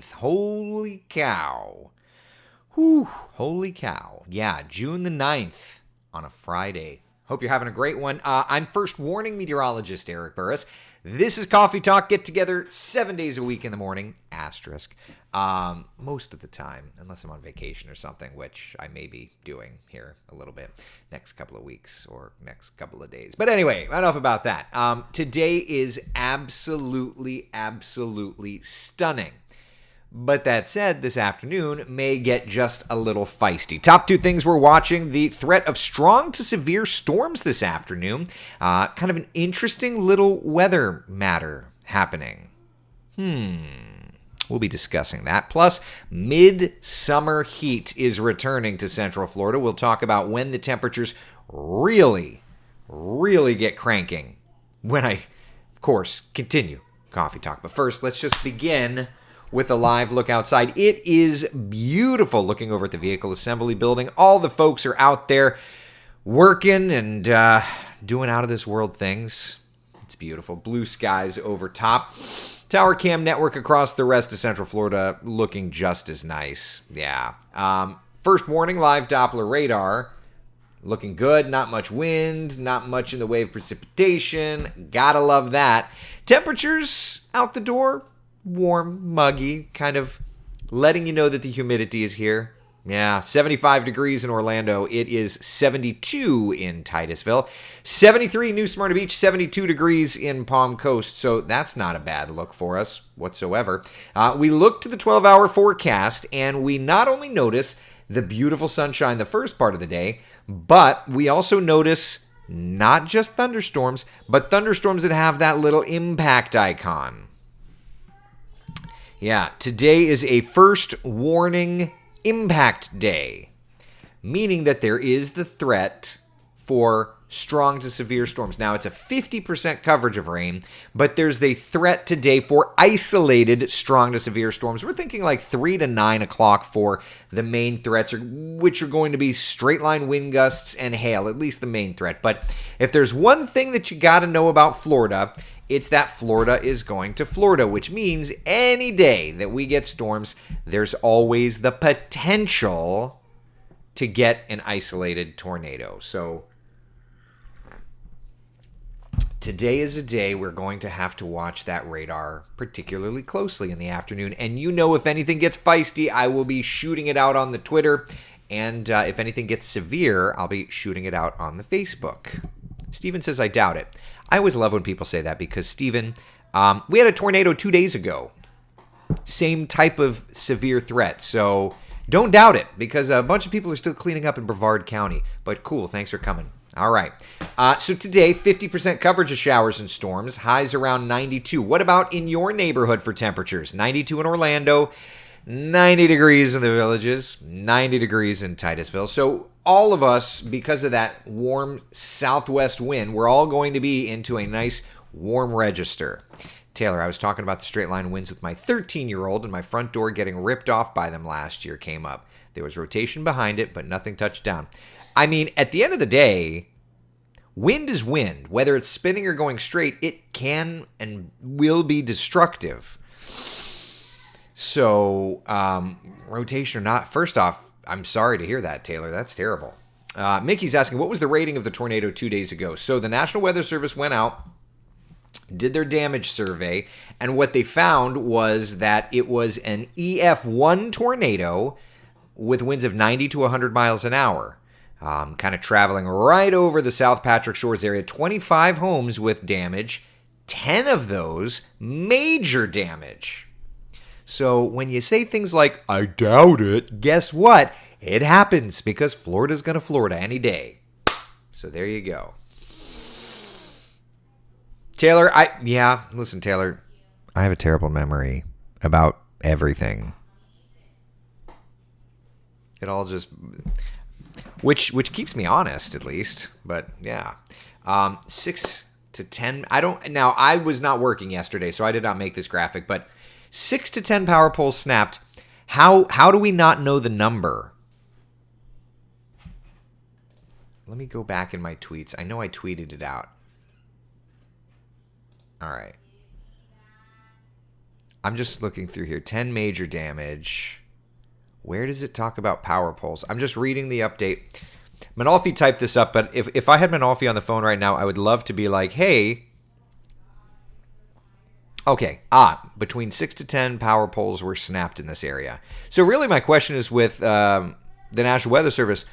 9th. Holy cow. Whew, holy cow. Yeah, June the 9th on a Friday. Hope you're having a great one. I'm first warning meteorologist Eric Burris. This is Coffee Talk. Get together 7 days a week in the morning, asterisk. Most of the time, unless I'm on vacation or something, which I may be doing here a little bit next couple of weeks or next couple of days. But anyway, enough about that. Today is absolutely stunning. But that said, this afternoon may get just a little feisty. Top two things we're watching: the threat of strong to severe storms this afternoon. Kind of an interesting little weather matter happening. We'll be discussing that. Plus, midsummer heat is returning to Central Florida. We'll talk about when the temperatures really get cranking. When I, of course, continue Coffee Talk. But first, let's just begin with a live look outside. It is beautiful looking over at the vehicle assembly building. All the folks are out there working and doing out of this world things. It's beautiful. Blue skies over top. Tower cam network across the rest of Central Florida looking just as nice. Yeah. First warning, live Doppler radar. Looking good. Not much wind. Not much in the way of precipitation. Gotta love that. Temperatures out the door, warm, muggy, kind of letting you know that the humidity is here. Yeah, 75 degrees in Orlando. It is 72 in Titusville. 73 New Smyrna Beach, 72 degrees in Palm Coast. So that's not a bad look for us whatsoever. We look to the 12-hour forecast, and we not only notice the beautiful sunshine the first part of the day, but we also notice not just thunderstorms, but thunderstorms that have that little impact icon. Yeah, today is a first warning impact day, meaning that there is the threat for strong to severe storms. Now, it's a 50% coverage of rain, but there's the threat today for isolated strong to severe storms. We're thinking like 3 to 9 o'clock for the main threats, which are going to be straight line wind gusts and hail, at least the main threat. But if there's one thing that you got to know about Florida, it's that Florida is going to Florida, which means any day that we get storms, there's always the potential to get an isolated tornado. So today is a day we're going to have to watch that radar particularly closely in the afternoon. And you know, if anything gets feisty, I will be shooting it out on the Twitter. And if anything gets severe, I'll be shooting it out on the Facebook. Steven says, I doubt it. I always love when people say that because, Steven, we had a tornado 2 days ago. Same type of severe threat. So don't doubt it because a bunch of people are still cleaning up in Brevard County. But cool, thanks for coming. All right. So today, 50% coverage of showers and storms. Highs around 92. What about in your neighborhood for temperatures? 92 in Orlando, 90 degrees in the Villages, 90 degrees in Titusville. So all of us, because of that warm southwest wind, we're all going to be into a nice warm register. Taylor, I was talking about the straight line winds with my 13-year-old, and my front door getting ripped off by them last year came up. There was rotation behind it, but nothing touched down. I mean, at the end of the day, wind is wind. Whether it's spinning or going straight, it can and will be destructive. So, rotation or not, first off, I'm sorry to hear that, Taylor. That's terrible. Mickey's asking, what was the rating of the tornado 2 days ago? So the National Weather Service went out, did their damage survey, and what they found was that it was an EF1 tornado with winds of 90 to 100 miles an hour. Kind of traveling right over the South Patrick Shores area. 25 homes with damage, 10 of those major damage. So when you say things like, I doubt it, guess what? It happens because Florida's going to Florida any day. So there you go. Taylor, listen, Taylor, I have a terrible memory about everything. It all just, which keeps me honest at least, but yeah. 6 to 10, I was not working yesterday, so I did not make this graphic, but 6 to 10 power poles snapped. How do we not know the number? Let me go back in my tweets. I know I tweeted it out. All right. I'm just looking through here. 10 major damage. Where does it talk about power poles? I'm just reading the update. Manolfi typed this up, but if I had Manolfi on the phone right now, I would love to be like, hey, okay, between 6 to 10 power poles were snapped in this area. So really my question is with the National Weather Service,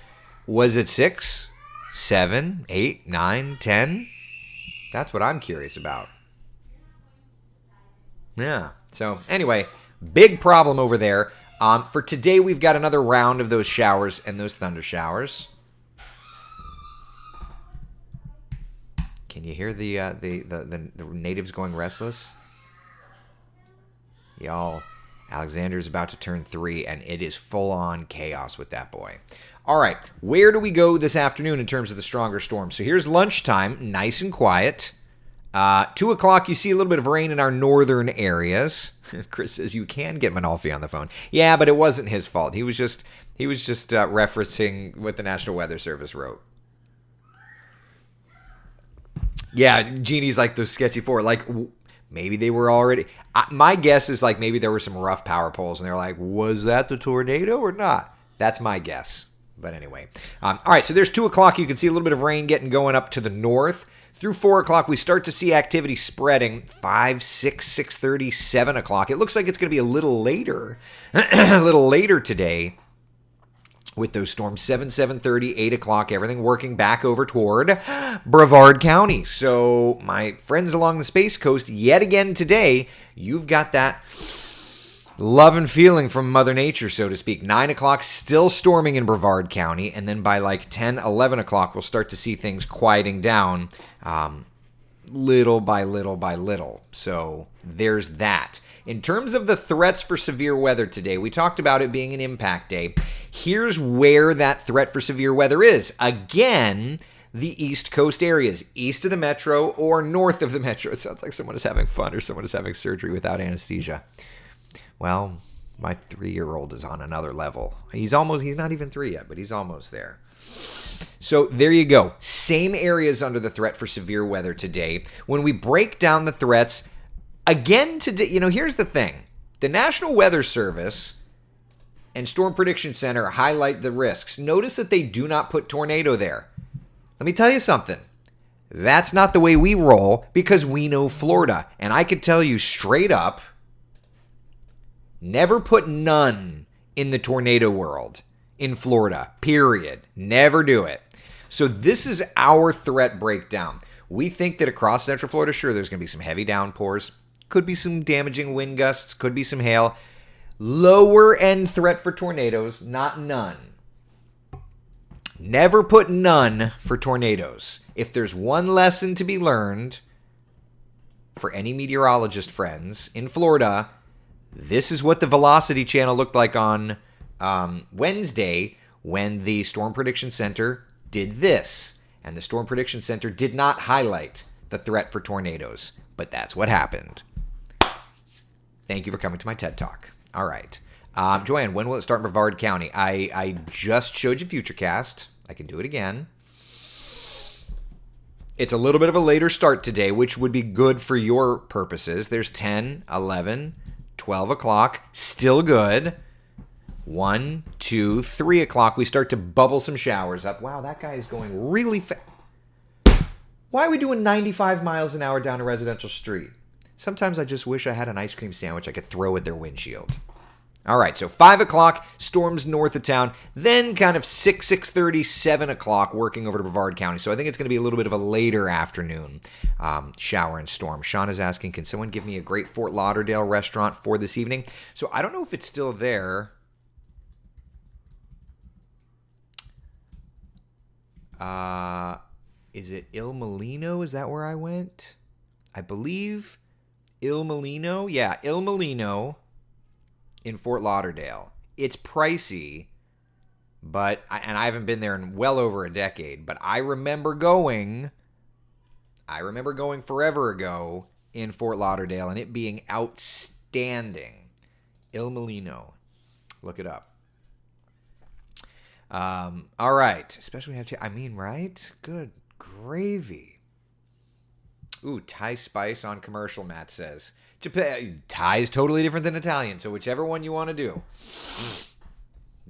was it 6, 7, 8, 9, 10? That's what I'm curious about. Yeah, so anyway, big problem over there. For today, we've got another round of those showers and those thunder showers. Can you hear the natives going restless? Y'all, Alexander's about to turn 3, and it is full-on chaos with that boy. All right, where do we go this afternoon in terms of the stronger storms? So here's lunchtime, nice and quiet. 2 o'clock, you see a little bit of rain in our northern areas. Chris says you can get Manolfi on the phone. Yeah, but it wasn't his fault. He was just referencing what the National Weather Service wrote. Yeah, Jeannie's like those sketchy four. Like, maybe they were already... my guess is like maybe there were some rough power poles, and they're like, was that the tornado or not? That's my guess. But anyway. All right, so there's 2 o'clock. You can see a little bit of rain getting going up to the north. Through 4 o'clock, we start to see activity spreading. 5, 6, 6:30, 7 o'clock. It looks like it's going to be a little later. A little later today with those storms. 7, 7:30, 8 o'clock. Everything working back over toward Brevard County. So my friends along the Space Coast, yet again today, you've got that love and feeling from Mother Nature, so to speak. 9 o'clock, still storming in Brevard County. And then by like 10, 11 o'clock, we'll start to see things quieting down little by little by little. So there's that. In terms of the threats for severe weather today, we talked about it being an impact day. Here's where that threat for severe weather is. Again, the East Coast areas, east of the metro or north of the metro. It sounds like someone is having fun or someone is having surgery without anesthesia. Well, my 3-year-old is on another level. He's not even 3 yet, but he's almost there. So there you go. Same areas under the threat for severe weather today. When we break down the threats, again today, here's the thing. The National Weather Service and Storm Prediction Center highlight the risks. Notice that they do not put tornado there. Let me tell you something. That's not the way we roll because we know Florida. And I could tell you straight up, never put none in the tornado world in Florida, period. Never do it. So this is our threat breakdown. We think that across Central Florida, sure, there's going to be some heavy downpours. Could be some damaging wind gusts. Could be some hail. Lower end threat for tornadoes, not none. Never put none for tornadoes. If there's one lesson to be learned for any meteorologist friends in Florida, this is what the Velocity channel looked like on Wednesday when the Storm Prediction Center did this. And the Storm Prediction Center did not highlight the threat for tornadoes. But that's what happened. Thank you for coming to my TED Talk. All right. Joanne, when will it start in Brevard County? I just showed you Futurecast. I can do it again. It's a little bit of a later start today, which would be good for your purposes. There's 10, 11, 12 o'clock. Still good. 1, 2, 3 o'clock. We start to bubble some showers up. Wow, that guy is going really fast. Why are we doing 95 miles an hour down a residential street? Sometimes I just wish I had an ice cream sandwich I could throw at their windshield. All right, so 5 o'clock, storms north of town. Then kind of 6, 6:30, 7 o'clock, working over to Brevard County. So I think it's going to be a little bit of a later afternoon shower and storm. Sean is asking, can someone give me a great Fort Lauderdale restaurant for this evening? So I don't know if it's still there. Is it Il Molino? Is that where I went? I believe Il Molino. Yeah, Il Molino in Fort Lauderdale. It's pricey, but I haven't been there in well over a decade, but I remember going forever ago in Fort Lauderdale and it being outstanding. Il Molino. Look it up. All right. Especially right? Good gravy. Ooh, Thai spice on commercial, Matt says. Japan, Thai is totally different than Italian, so whichever one you want to do.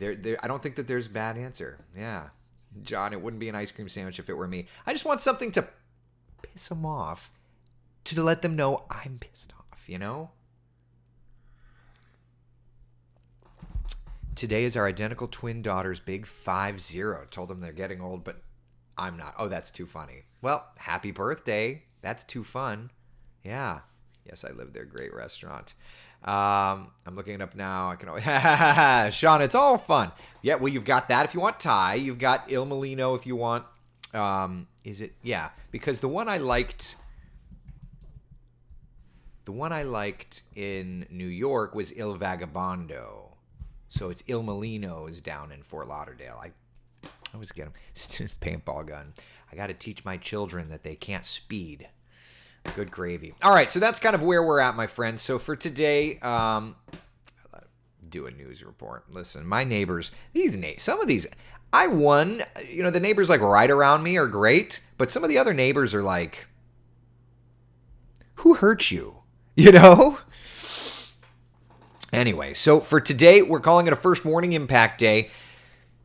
I don't think that there's a bad answer. Yeah. John, it wouldn't be an ice cream sandwich if it were me. I just want something to piss them off, to let them know I'm pissed off, you know? Today is our identical twin daughter's big 5-0. Told them they're getting old, but I'm not. Oh, that's too funny. Well, happy birthday. That's too fun. Yeah. Yes, I lived there. Great restaurant. I'm looking it up now. I can always... Sean, it's all fun. Yeah, well, you've got that if you want Thai. You've got Il Molino if you want... is it... Yeah, because the one I liked in New York was Il Vagabondo. So it's Il Molino's down in Fort Lauderdale. I always get them. Paintball gun. I got to teach my children that they can't speed. Good gravy. All right, so that's kind of where we're at, my friends. So for today, do a news report. Listen, my neighbors, some of these, I won. You know, the neighbors like right around me are great, but some of the other neighbors are like, who hurt you? You know? Anyway, so for today, we're calling it a first warning impact day.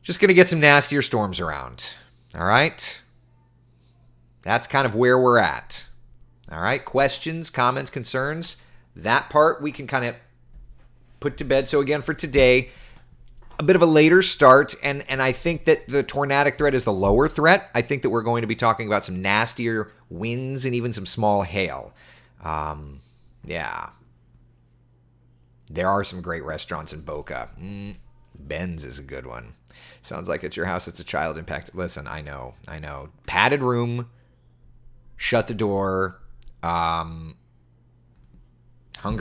Just going to get some nastier storms around. All right? That's kind of where we're at. All right? Questions, comments, concerns, that part we can kind of put to bed. So again, for today, a bit of a later start, and I think that the tornadic threat is the lower threat. I think that we're going to be talking about some nastier winds and even some small hail. Yeah. There are some great restaurants in Boca. Ben's is a good one. Sounds like at your house it's a child impact. Listen, I know. Padded room, shut the door, Hunger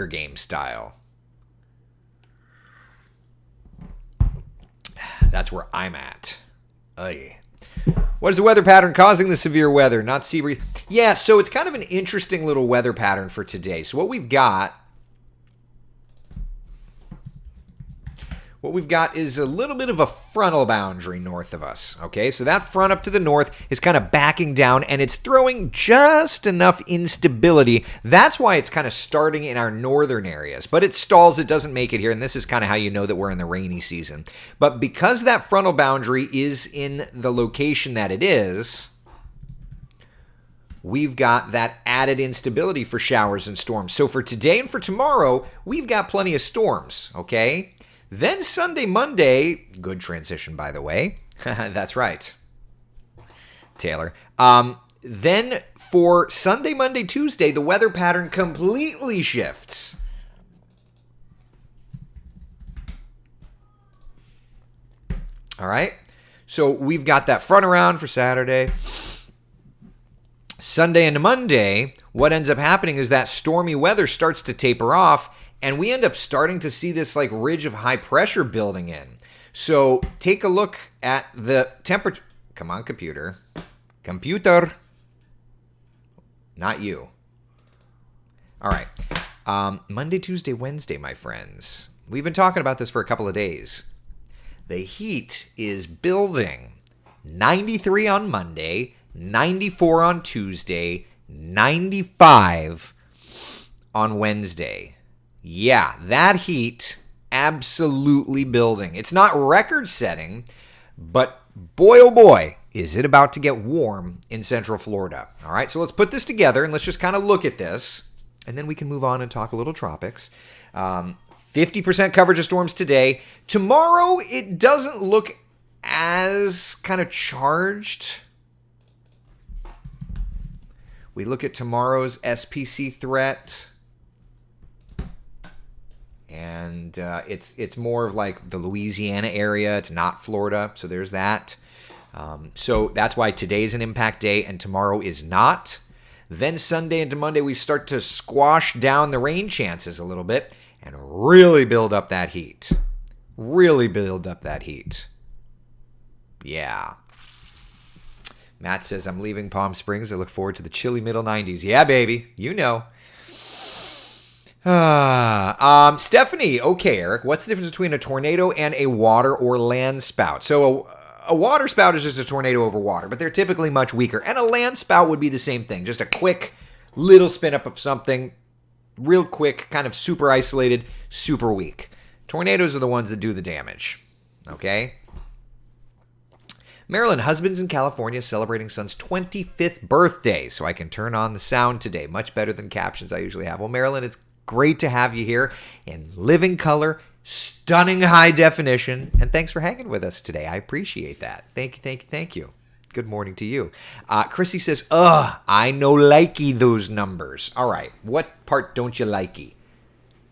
Games style. That's where I'm at. Oy. What is the weather pattern causing the severe weather? Not sea breeze. Yeah, so it's kind of an interesting little weather pattern for today. So what we've got is a little bit of a frontal boundary north of us, okay? So that front up to the north is kind of backing down, and it's throwing just enough instability. That's why it's kind of starting in our northern areas, but it stalls, it doesn't make it here, and this is kind of how you know that we're in the rainy season. But because that frontal boundary is in the location that it is, we've got that added instability for showers and storms. So for today and for tomorrow, we've got plenty of storms, okay? Then Sunday, Monday, good transition, by the way. That's right, Taylor. Then for Sunday, Monday, Tuesday, the weather pattern completely shifts. All right. So we've got that front around for Saturday. Sunday into Monday, what ends up happening is that stormy weather starts to taper off, and we end up starting to see this like ridge of high pressure building in. So take a look at the temperature. Come on, computer. Computer. Not you. All right. Monday, Tuesday, Wednesday, my friends. We've been talking about this for a couple of days. The heat is building. 93 on Monday, 94 on Tuesday, 95 on Wednesday. Yeah, that heat absolutely building. It's not record setting, but boy, oh boy, is it about to get warm in Central Florida. All right, so let's put this together and let's just kind of look at this, and then we can move on and talk a little tropics. 50% coverage of storms today. Tomorrow, it doesn't look as kind of charged. We look at tomorrow's SPC threat. And it's more of like the Louisiana area. It's not Florida, so there's that. So that's why today's an impact day and tomorrow is not. Then Sunday into Monday, we start to squash down the rain chances a little bit and really build up that heat. Yeah. Matt says, I'm leaving Palm Springs. I look forward to the chilly middle 90s. Yeah, baby. You know. Stephanie, okay, Eric, what's the difference between a tornado and a water or land spout? So a water spout is just a tornado over water, but they're typically much weaker. And a land spout would be the same thing, just a quick little spin up of something. real quick, kind of super isolated, super weak. Tornadoes are the ones that do the damage. Okay? Maryland husbands in California celebrating son's 25th birthday, so I can turn on the sound today. Much better than captions I usually have. Well, Maryland, it's great to have you here in living color, stunning high definition, and thanks for hanging with us today. I appreciate that. Thank you, thank you, thank you. Good morning to you. Chrissy says, I no likey those numbers. All right, what part don't you likey?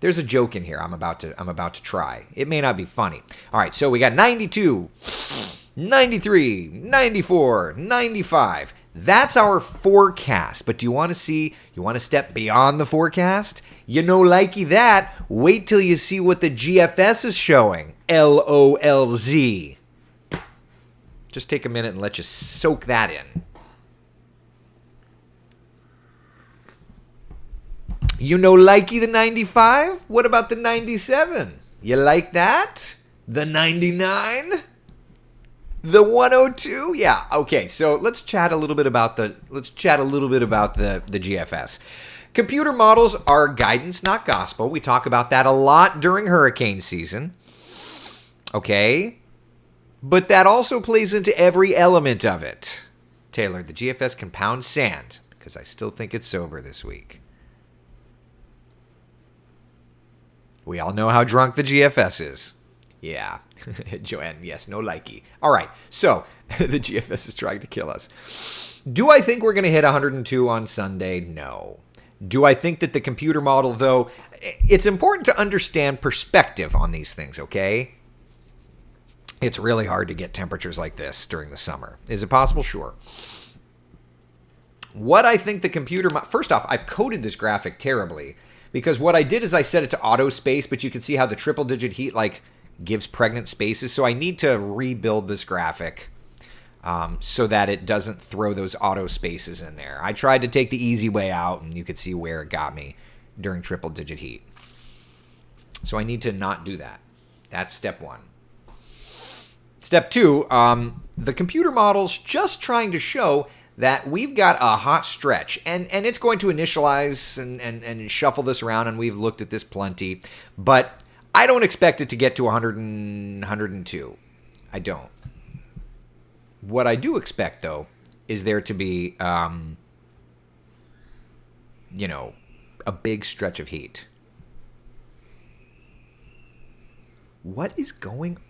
There's a joke in here I'm about to try. It may not be funny. All right, so we got 92, 93, 94, 95. That's our forecast. But do you want to step beyond the forecast? You know likey that. Wait till you see what the GFS is showing. LOLZ. Just take a minute and let you soak that in. You know likey the 95? What about the 97? You like that? The 99? The 102? Yeah, okay. So let's chat a little bit about the GFS. Computer models are guidance, not gospel. We talk about that a lot during hurricane season. Okay? But that also plays into every element of it. Taylor, the GFS can pound sand because I still think it's sober this week. We all know how drunk the GFS is. Yeah. Joanne, yes, no likey. All right, so the GFS is trying to kill us. Do I think we're going to hit 102 on Sunday? No. Do I think that the computer model, though, it's important to understand perspective on these things, okay? It's really hard to get temperatures like this during the summer. Is it possible? Sure. What I think the computer... First off, I've coded this graphic terribly because what I did is I set it to auto space, but you can see how the triple-digit heat gives pregnant spaces. So I need to rebuild this graphic so that it doesn't throw those auto spaces in there. I tried to take the easy way out, and you could see where it got me during triple-digit heat. So I need to not do that. That's step one. Step two, the computer model's just trying to show that we've got a hot stretch, and it's going to initialize and shuffle this around, and we've looked at this plenty, but I don't expect it to get to 100 and 102. I don't. What I do expect, though, is there to be, a big stretch of heat. What is going on?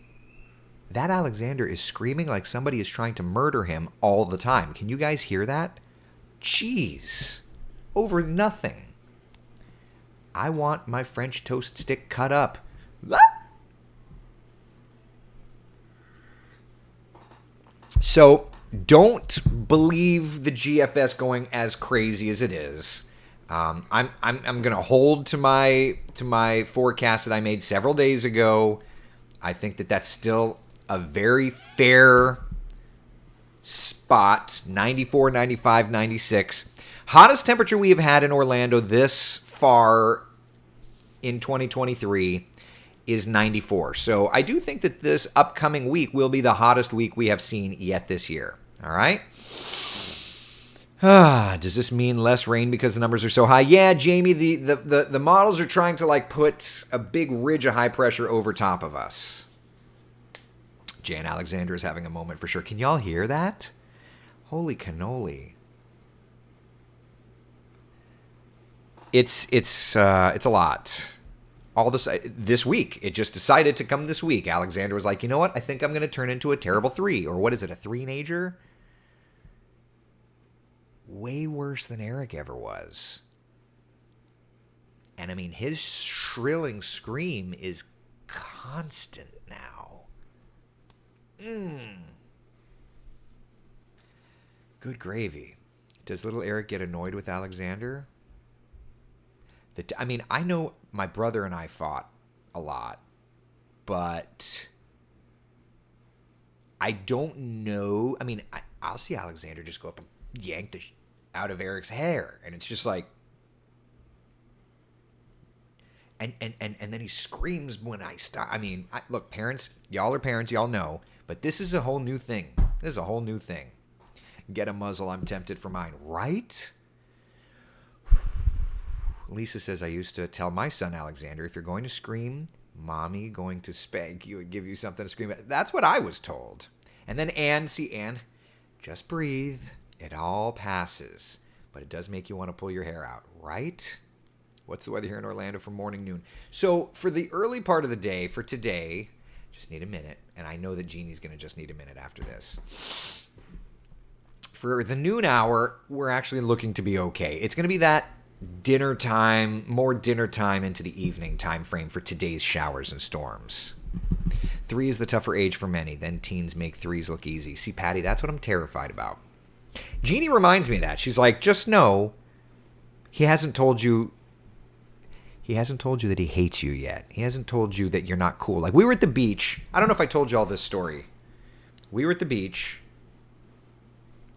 That Alexander is screaming like somebody is trying to murder him all the time. Can you guys hear that? Jeez. Over nothing. I want my French toast stick cut up. So don't believe the GFS going as crazy as it is. I'm gonna hold to my forecast that I made several days ago. I think that that's still a very fair spot. 94, 95, 96. Hottest temperature we have had in Orlando this far in 2023 is 94. So I do think that this upcoming week will be the hottest week we have seen yet this year. All right. Does this mean less rain because the numbers are so high? Yeah, Jamie, the models are trying to put a big ridge of high pressure over top of us. Jan Alexander is having a moment for sure. Can y'all hear that? Holy cannoli. It's a lot. All this week, it just decided to come this week. Alexander was like, you know what? I think I'm going to turn into a terrible 3. Or what is it, a 3-nager? Way worse than Eric ever was. And I mean, his shrilling scream is constant now. Good gravy. Does little Eric get annoyed with Alexander? I know my brother and I fought a lot, but I don't know. I mean, I'll see Alexander just go up and yank the out of Eric's hair, and it's just like, and then he screams when I stop. I mean, look, parents, y'all are parents, y'all know, but this is a whole new thing. This is a whole new thing. Get a muzzle, I'm tempted for mine, right? Lisa says, I used to tell my son, Alexander, if you're going to scream, mommy going to spank you and give you something to scream at. That's what I was told. And then Anne, just breathe. It all passes. But it does make you want to pull your hair out, right? What's the weather here in Orlando for morning, noon? So for the early part of the day, for today, just need a minute. And I know that Jeannie's going to just need a minute after this. For the noon hour, we're actually looking to be okay. It's going to be that dinner time, more dinner time into the evening time frame for today's showers and storms. 3 is the tougher age for many. Then teens make 3s look easy. See, Patty, that's what I'm terrified about. Jeannie reminds me of that. She's like, just know he hasn't told you that he hates you yet. He hasn't told you that you're not cool. Like, we were at the beach. I don't know if I told you all this story. We were at the beach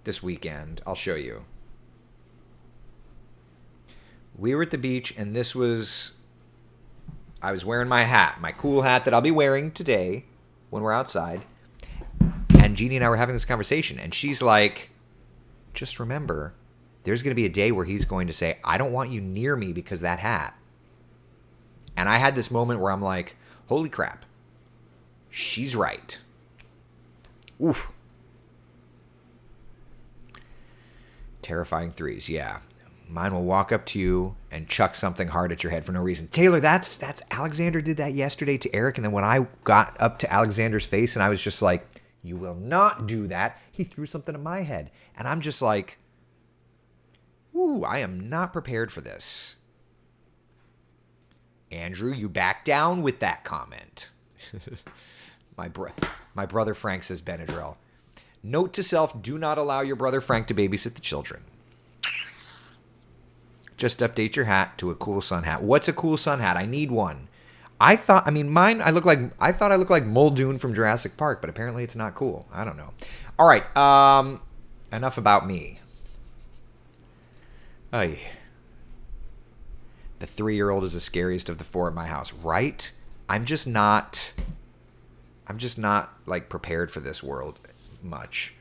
this weekend. I'll show you. We were at the beach, and I was wearing my hat, my cool hat that I'll be wearing today when we're outside. And Jeannie and I were having this conversation, and she's like, just remember, there's going to be a day where he's going to say, I don't want you near me because of that hat. And I had this moment where I'm like, holy crap, she's right. Oof. Terrifying 3s, yeah. Mine will walk up to you and chuck something hard at your head for no reason. Taylor, that's Alexander did that yesterday to Eric. And then when I got up to Alexander's face and I was just like, you will not do that, he threw something at my head. And I'm just like, ooh, I am not prepared for this. Andrew, you back down with that comment. My brother Frank says Benadryl. Note to self, do not allow your brother Frank to babysit the children. Just update your hat to a cool sun hat. What's a cool sun hat? I need one. I thought I looked like Muldoon from Jurassic Park, but apparently it's not cool. I don't know. All right. Enough about me. Ay. The 3-year-old is the scariest of the 4 at my house, right? I'm just not like prepared for this world much.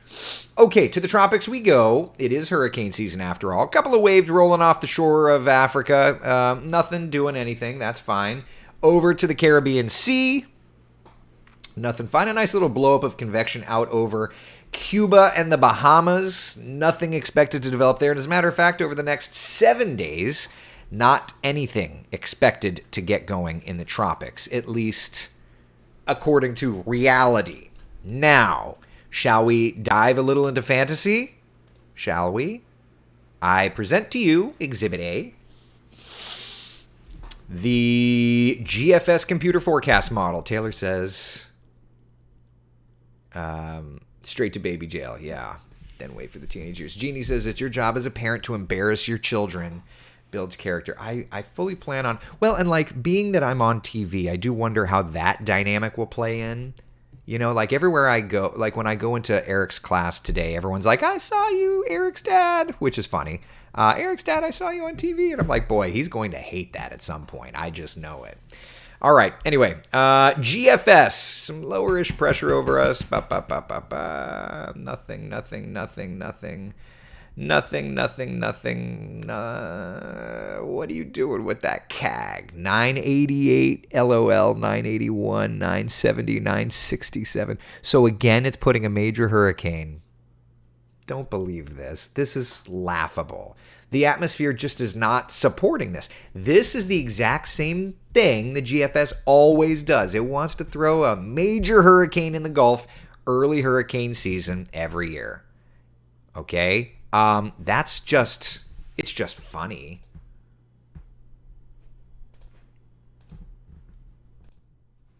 Okay, to the tropics we go. It is hurricane season after all. A couple of waves rolling off the shore of Africa. Nothing doing anything. That's fine. Over to the Caribbean Sea. Nothing. Find a nice little blow up of convection out over Cuba and the Bahamas. Nothing expected to develop there. And as a matter of fact, over the next 7 days, not anything expected to get going in the tropics, at least according to reality. Now, shall we dive a little into fantasy? Shall we? I present to you Exhibit A, the GFS computer forecast model. Taylor says, straight to baby jail. Yeah. Then wait for the teenage years. Jeannie says, it's your job as a parent to embarrass your children. Builds character. I fully plan on, well, and like being that I'm on TV, I do wonder how that dynamic will play in. You know, like everywhere I go, like when I go into Eric's class today, everyone's like, I saw you, Eric's dad, which is funny. Eric's dad, I saw you on TV. And I'm like, boy, he's going to hate that at some point. I just know it. All right. Anyway, GFS, some lowerish pressure over us. Nothing. What are you doing with that CAG? 988, LOL, 981, 970, 967. So again, it's putting a major hurricane. Don't believe this. This is laughable. The atmosphere just is not supporting this. This is the exact same thing the GFS always does. It wants to throw a major hurricane in the Gulf early hurricane season every year. Okay? It's just funny.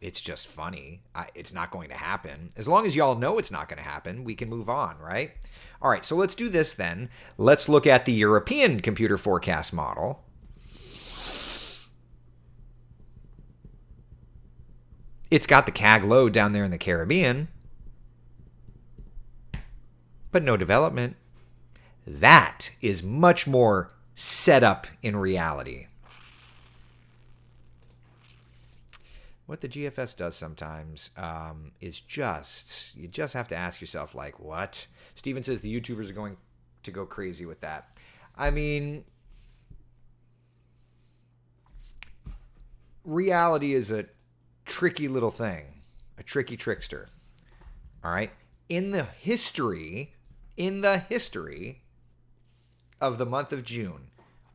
It's just funny. It's not going to happen. As long as y'all know it's not going to happen, we can move on, right? All right, so let's do this then. Let's look at the European computer forecast model. It's got the CAG load down there in the Caribbean, but no development. That is much more set up in reality. What the GFS does sometimes is you just have to ask yourself, like, what? Steven says the YouTubers are going to go crazy with that. I mean, reality is a tricky little thing, a tricky trickster. All right? In the history of the month of June,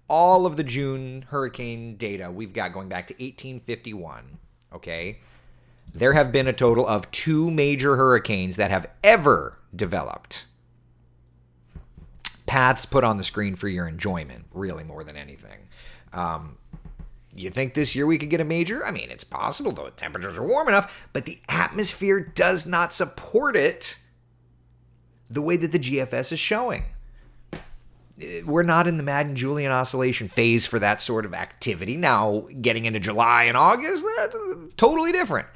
all of the June hurricane data we've got going back to 1851, okay? There have been a total of 2 major hurricanes that have ever developed. Paths put on the screen for your enjoyment, really, more than anything. You think this year we could get a major? I mean, it's possible, though. Temperatures are warm enough, but the atmosphere does not support it the way that the GFS is showing. We're not in the Madden-Julian oscillation phase for that sort of activity. Now, getting into July and August, that's totally different.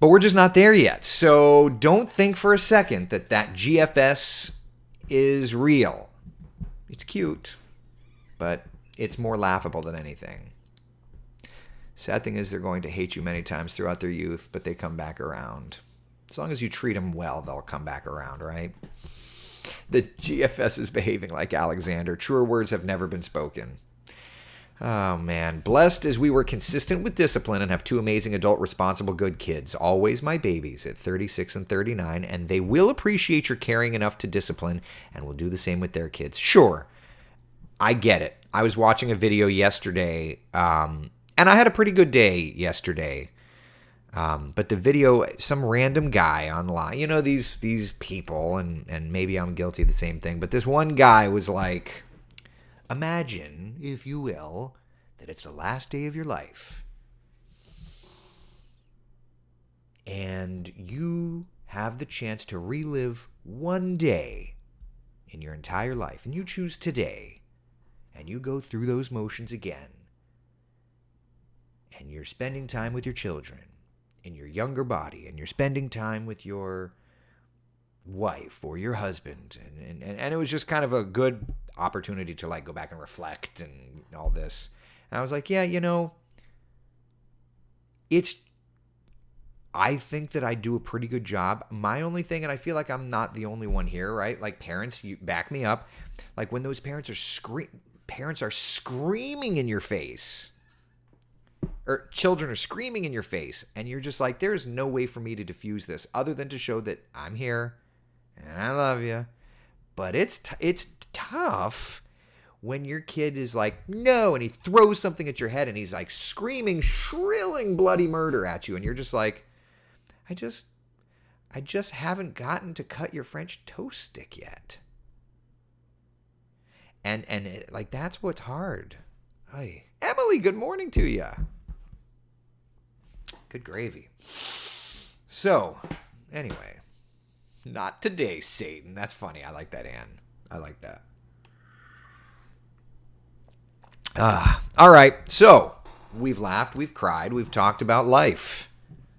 But we're just not there yet. So don't think for a second that GFS is real. It's cute, but it's more laughable than anything. Sad thing is they're going to hate you many times throughout their youth, but they come back around. As long as you treat them well, they'll come back around, right? The GFS is behaving like Alexander. Truer words have never been spoken. Oh, man. Blessed as we were consistent with discipline and have 2 amazing adult, responsible, good kids. Always my babies at 36 and 39, and they will appreciate your caring enough to discipline and will do the same with their kids. Sure, I get it. I was watching a video yesterday, and I had a pretty good day yesterday. But the video, some random guy online, you know, these people, and maybe I'm guilty of the same thing, but this one guy was like, imagine, if you will, that it's the last day of your life. And you have the chance to relive one day in your entire life. And you choose today. And you go through those motions again. And you're spending time with your children in your younger body. And you're spending time with your wife or your husband. And it was just kind of a good opportunity to like go back and reflect and all this. And I was like, yeah, you know, I think that I do a pretty good job. My only thing, and I feel like I'm not the only one here, right? Like parents, you back me up. Like when those parents are screaming in your face, or children are screaming in your face, and you're just like, there's no way for me to diffuse this other than to show that I'm here and I love you. But it's tough when your kid is like, no, and he throws something at your head and he's like screaming, shrilling bloody murder at you. And you're just like, I just haven't gotten to cut your French toast stick yet. And like, that's what's hard. Hey, Emily, good morning to you. Good gravy. So, anyway, not today, Satan. That's funny. I like that, Ann. I like that. All right. So, we've laughed, we've cried, we've talked about life.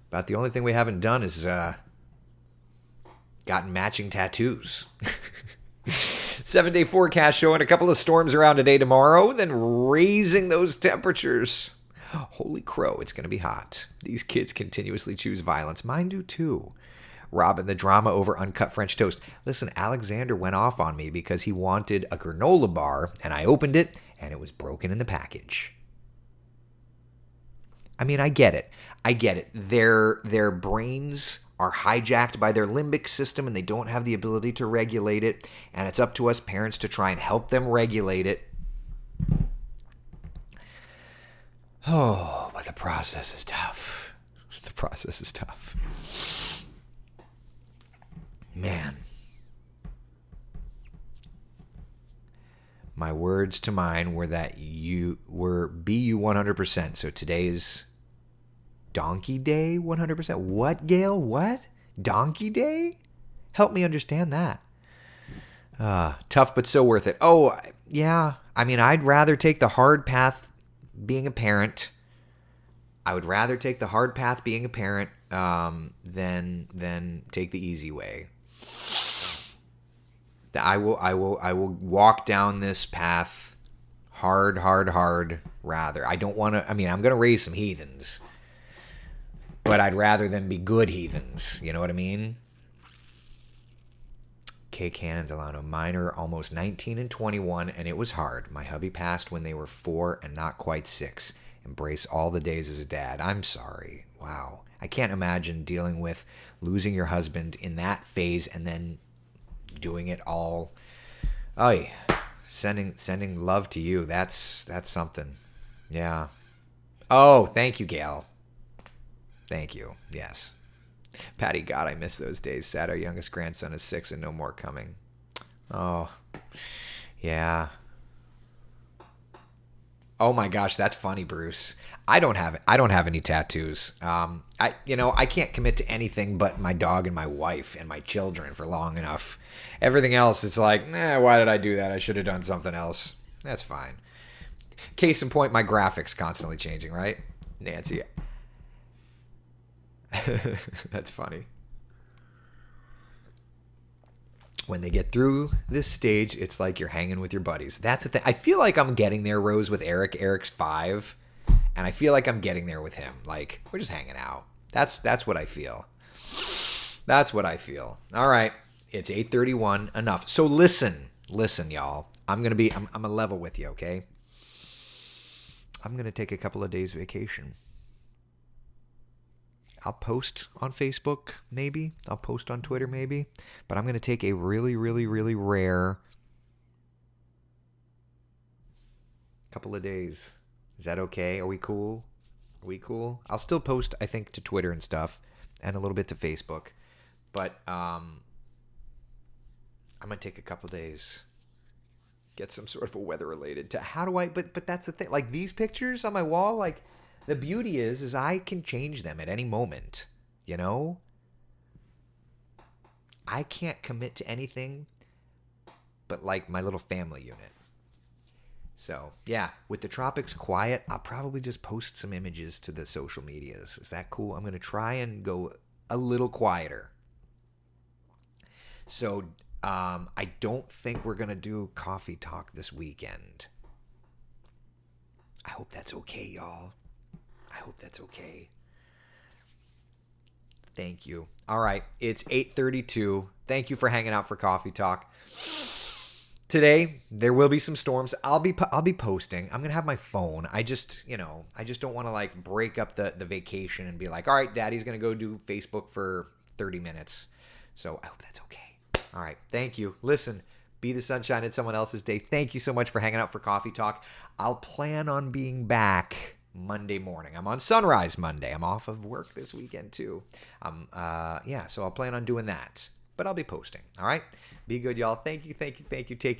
About the only thing we haven't done is gotten matching tattoos. 7-day forecast showing a couple of storms around today, tomorrow, then raising those temperatures. Holy crow, it's going to be hot. These kids continuously choose violence. Mine do too. Robin, the drama over uncut French toast. Listen, Alexander went off on me because he wanted a granola bar, and I opened it, and it was broken in the package. I mean, I get it. Their brains are hijacked by their limbic system, and they don't have the ability to regulate it, and it's up to us parents to try and help them regulate it. Oh, but the process is tough. The process is tough. Man. My words to mine were that you were BU 100%. So today is Donkey Day 100%. What, Gail? What? Donkey Day? Help me understand that. Tough, but so worth it. Oh, yeah. I mean, I'd rather take the hard path being a parent. I would rather take the hard path being a parent than take the easy way. I will walk down this path hard, rather. I don't want to, I mean, I'm going to raise some heathens, but I'd rather them be good heathens. You know what I mean? K. Cannon Delano, mine are almost 19 and 21, and it was hard. My hubby passed when they were 4 and not quite 6. Embrace all the days as a dad. I'm sorry. Wow. I can't imagine dealing with losing your husband in that phase and then doing it all. Oh, sending love to you. That's something. Yeah. Oh, thank you, Gail. Thank you. Yes. Patty, God, I miss those days. Sad our youngest grandson is 6 and no more coming. Oh, yeah. Oh my gosh, that's funny, Bruce. I don't have any tattoos. I can't commit to anything but my dog and my wife and my children for long enough. Everything else is like, why did I do that? I should have done something else. That's fine. Case in point, my graphics constantly changing, right? Nancy. That's funny. When they get through this stage, it's like you're hanging with your buddies. That's the thing. I feel like I'm getting there, Rose, with Eric. Eric's 5. And I feel like I'm getting there with him. Like, we're just hanging out. That's what I feel. That's what I feel. All right. It's 8:31. Enough. So listen, y'all. I'm a level with you, okay? I'm going to take a couple of days vacation. I'll post on Facebook, maybe. I'll post on Twitter, maybe. But I'm going to take a really, really, really rare couple of days. Is that okay? Are we cool? Are we cool? I'll still post, I think, to Twitter and stuff, and a little bit to Facebook. But I'm going to take a couple of days. Get some sort of a weather-related. But that's the thing. Like, these pictures on my wall, like, the beauty is I can change them at any moment, you know? I can't commit to anything but like my little family unit. So, yeah, with the tropics quiet, I'll probably just post some images to the social medias. Is that cool? I'm going to try and go a little quieter. So, I don't think we're going to do coffee talk this weekend. I hope that's okay, y'all. I hope that's okay. Thank you. All right, it's 8:32. Thank you for hanging out for Coffee Talk. Today there will be some storms. I'll be posting. I'm gonna have my phone. I just don't want to like break up the vacation and be like, all right, Daddy's gonna go do Facebook for 30 minutes. So I hope that's okay. All right, thank you. Listen. Be the sunshine in someone else's day. Thank you so much for hanging out for Coffee Talk. I'll plan on being back Monday morning. I'm on Sunrise Monday. I'm off of work this weekend too. So I'll plan on doing that. But I'll be posting. All right? Be good, y'all. Thank you. Take care.